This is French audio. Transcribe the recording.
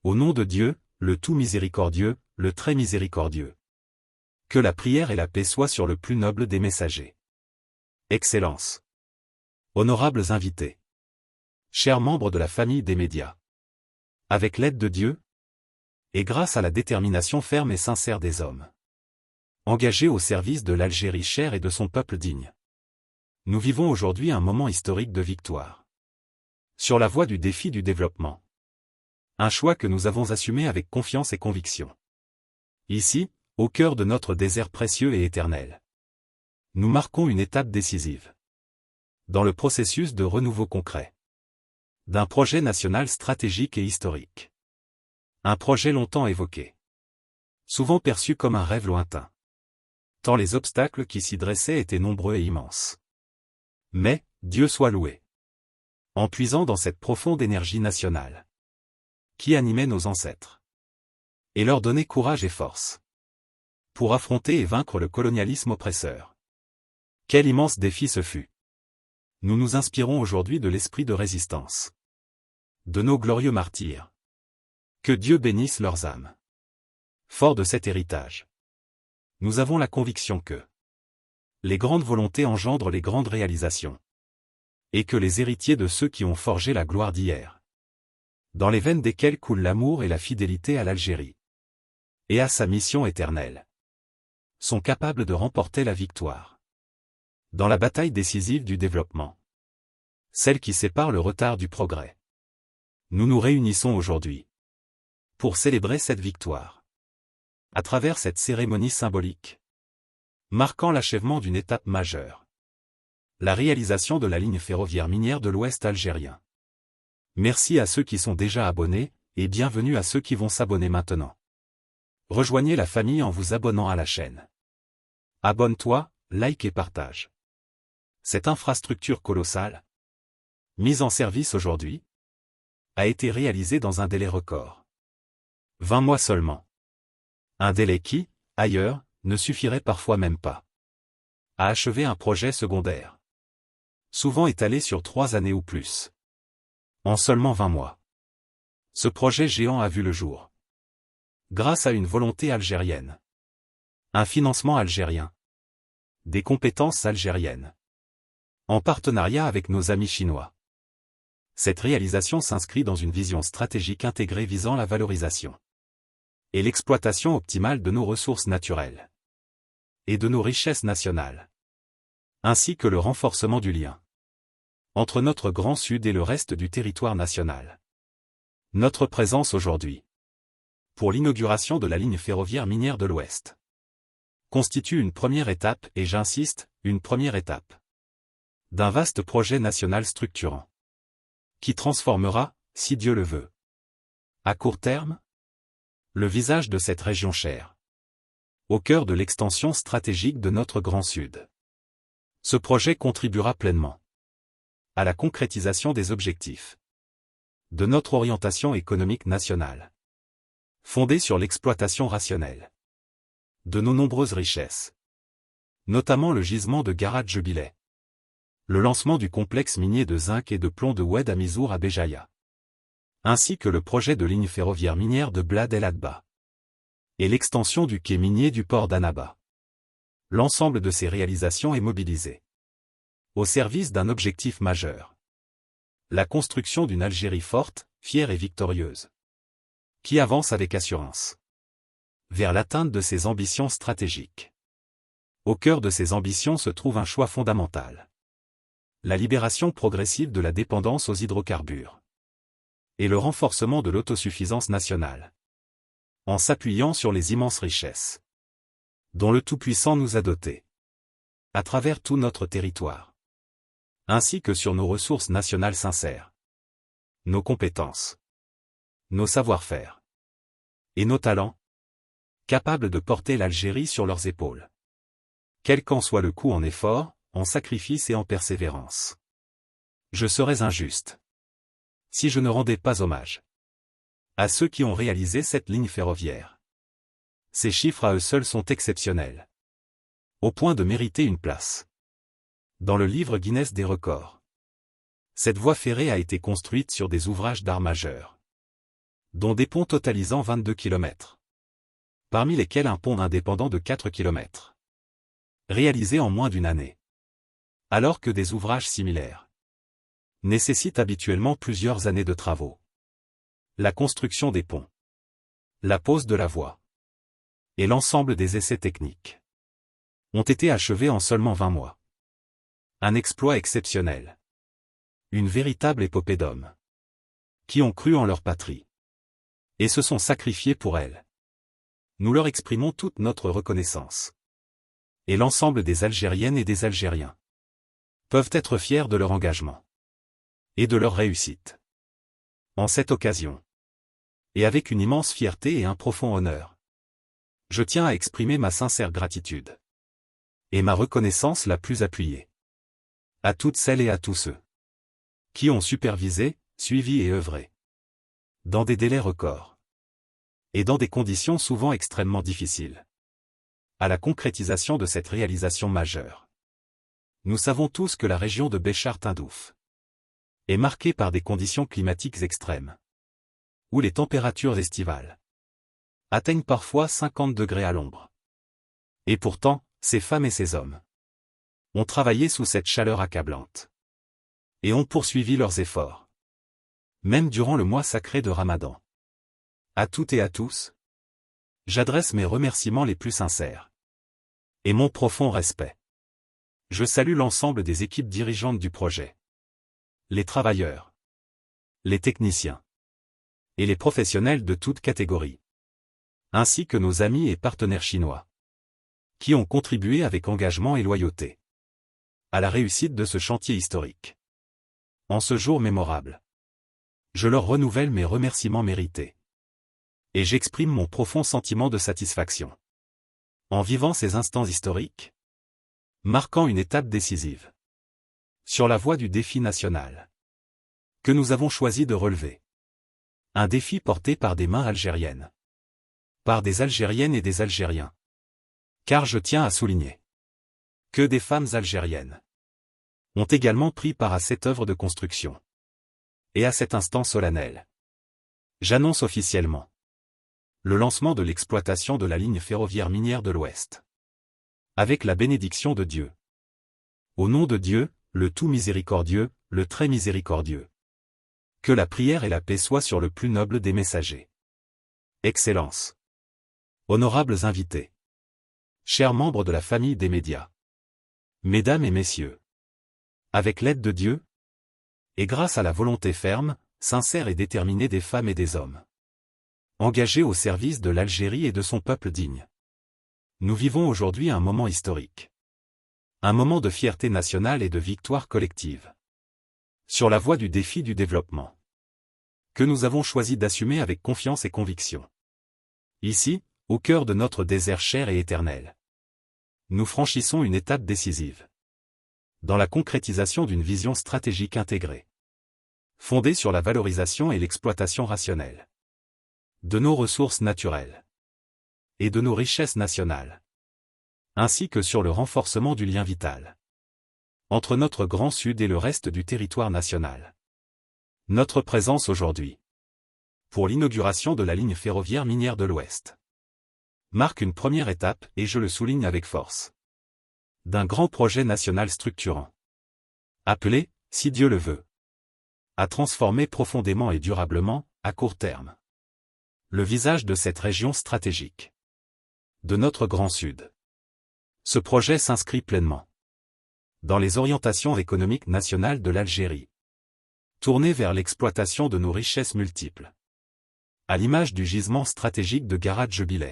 Au nom de Dieu, le tout miséricordieux, le très miséricordieux. Que la prière et la paix soient sur le plus noble des messagers. Excellences. Honorables invités. Chers membres de la famille des médias. Avec l'aide de Dieu, et grâce à la détermination ferme et sincère des hommes engagés au service de l'Algérie chère et de son peuple digne, nous vivons aujourd'hui un moment historique de victoire. Sur la voie du défi du développement. Un choix que nous avons assumé avec confiance et conviction. Ici, au cœur de notre désert précieux et éternel, nous marquons une étape décisive dans le processus de renouveau concret d'un projet national stratégique et historique. Un projet longtemps évoqué, souvent perçu comme un rêve lointain, tant les obstacles qui s'y dressaient étaient nombreux et immenses. Mais, Dieu soit loué, en puisant dans cette profonde énergie nationale qui animait nos ancêtres, et leur donnait courage et force pour affronter et vaincre le colonialisme oppresseur. Quel immense défi ce fut! Nous nous inspirons aujourd'hui de l'esprit de résistance de nos glorieux martyrs. Que Dieu bénisse leurs âmes. Fort de cet héritage, nous avons la conviction que les grandes volontés engendrent les grandes réalisations, et que les héritiers de ceux qui ont forgé la gloire d'hier, dans les veines desquels coule l'amour et la fidélité à l'Algérie, et à sa mission éternelle, sont capables de remporter la victoire dans la bataille décisive du développement, celle qui sépare le retard du progrès. Nous nous réunissons aujourd'hui pour célébrer cette victoire à travers cette cérémonie symbolique, marquant l'achèvement d'une étape majeure, la réalisation de la ligne ferroviaire minière de l'Ouest algérien. Merci à ceux qui sont déjà abonnés, et bienvenue à ceux qui vont s'abonner maintenant. Rejoignez la famille en vous abonnant à la chaîne. Abonne-toi, like et partage. Cette infrastructure colossale, mise en service aujourd'hui, a été réalisée dans un délai record. 20 mois seulement. Un délai qui, ailleurs, ne suffirait parfois même pas à achever un projet secondaire, souvent étalé sur 3 années ou plus. En seulement 20 mois. Ce projet géant a vu le jour. Grâce à une volonté algérienne. Un financement algérien. Des compétences algériennes. En partenariat avec nos amis chinois. Cette réalisation s'inscrit dans une vision stratégique intégrée visant la valorisation et l'exploitation optimale de nos ressources naturelles et de nos richesses nationales, ainsi que le renforcement du lien entre notre Grand Sud et le reste du territoire national. Notre présence aujourd'hui, pour l'inauguration de la ligne ferroviaire minière de l'Ouest, constitue une première étape, et j'insiste, une première étape, d'un vaste projet national structurant, qui transformera, si Dieu le veut, à court terme, le visage de cette région chère, au cœur de l'extension stratégique de notre Grand Sud. Ce projet contribuera pleinement à la concrétisation des objectifs de notre orientation économique nationale, fondée sur l'exploitation rationnelle de nos nombreuses richesses, notamment le gisement de Garat Jubilet, le lancement du complexe minier de zinc et de plomb de Oued Amizour à Béjaïa, ainsi que le projet de ligne ferroviaire minière de Blad El Hadba, et l'extension du quai minier du port d'Annaba. L'ensemble de ces réalisations est mobilisé au service d'un objectif majeur. La construction d'une Algérie forte, fière et victorieuse, qui avance avec assurance vers l'atteinte de ses ambitions stratégiques. Au cœur de ces ambitions se trouve un choix fondamental. La libération progressive de la dépendance aux hydrocarbures et le renforcement de l'autosuffisance nationale, en s'appuyant sur les immenses richesses dont le Tout-Puissant nous a dotés, à travers tout notre territoire, ainsi que sur nos ressources nationales sincères, nos compétences, nos savoir-faire et nos talents, capables de porter l'Algérie sur leurs épaules, quel qu'en soit le coût en effort, en sacrifice et en persévérance. Je serais injuste si je ne rendais pas hommage à ceux qui ont réalisé cette ligne ferroviaire. Ces chiffres à eux seuls sont exceptionnels, au point de mériter une place dans le livre Guinness des records. Cette voie ferrée a été construite sur des ouvrages d'art majeurs, dont des ponts totalisant 22 km. Parmi lesquels un pont indépendant de 4 km. Réalisé en moins d'une année. Alors que des ouvrages similaires nécessitent habituellement plusieurs années de travaux. La construction des ponts, la pose de la voie et l'ensemble des essais techniques ont été achevés en seulement 20 mois. Un exploit exceptionnel. Une véritable épopée d'hommes qui ont cru en leur patrie et se sont sacrifiés pour elle. Nous leur exprimons toute notre reconnaissance. Et l'ensemble des Algériennes et des Algériens peuvent être fiers de leur engagement et de leur réussite. En cette occasion, et avec une immense fierté et un profond honneur, je tiens à exprimer ma sincère gratitude et ma reconnaissance la plus appuyée à toutes celles et à tous ceux qui ont supervisé, suivi et œuvré dans des délais records et dans des conditions souvent extrêmement difficiles à la concrétisation de cette réalisation majeure. Nous savons tous que la région de Béchar-Tindouf est marquée par des conditions climatiques extrêmes, où les températures estivales atteignent parfois 50 degrés à l'ombre. Et pourtant, ces femmes et ces hommes ont travaillé sous cette chaleur accablante et ont poursuivi leurs efforts, même durant le mois sacré de Ramadan. À toutes et à tous, j'adresse mes remerciements les plus sincères et mon profond respect. Je salue l'ensemble des équipes dirigeantes du projet, les travailleurs, les techniciens et les professionnels de toutes catégories, ainsi que nos amis et partenaires chinois, qui ont contribué avec engagement et loyauté à la réussite de ce chantier historique. En ce jour mémorable, je leur renouvelle mes remerciements mérités. Et j'exprime mon profond sentiment de satisfaction en vivant ces instants historiques, marquant une étape décisive sur la voie du défi national que nous avons choisi de relever. Un défi porté par des mains algériennes, par des Algériennes et des Algériens. Car je tiens à souligner que des femmes algériennes ont également pris part à cette œuvre de construction. Et à cet instant solennel, j'annonce officiellement le lancement de l'exploitation de la ligne ferroviaire minière de l'Ouest. Avec la bénédiction de Dieu. Au nom de Dieu, le tout miséricordieux, le très miséricordieux. Que la prière et la paix soient sur le plus noble des messagers. Excellences. Honorables invités. Chers membres de la famille des médias. Mesdames et messieurs. Avec l'aide de Dieu, et grâce à la volonté ferme, sincère et déterminée des femmes et des hommes, engagés au service de l'Algérie et de son peuple digne, nous vivons aujourd'hui un moment historique. Un moment de fierté nationale et de victoire collective. Sur la voie du défi du développement, que nous avons choisi d'assumer avec confiance et conviction. Ici, au cœur de notre désert cher et éternel, nous franchissons une étape décisive dans la concrétisation d'une vision stratégique intégrée, fondée sur la valorisation et l'exploitation rationnelle de nos ressources naturelles et de nos richesses nationales, ainsi que sur le renforcement du lien vital entre notre Grand Sud et le reste du territoire national. Notre présence aujourd'hui, pour l'inauguration de la ligne ferroviaire minière de l'Ouest, marque une première étape, et je le souligne avec force, d'un grand projet national structurant, appelé, si Dieu le veut, à transformer profondément et durablement, à court terme, le visage de cette région stratégique de notre Grand Sud. Ce projet s'inscrit pleinement dans les orientations économiques nationales de l'Algérie, tournées vers l'exploitation de nos richesses multiples, à l'image du gisement stratégique de Garadj Bileh,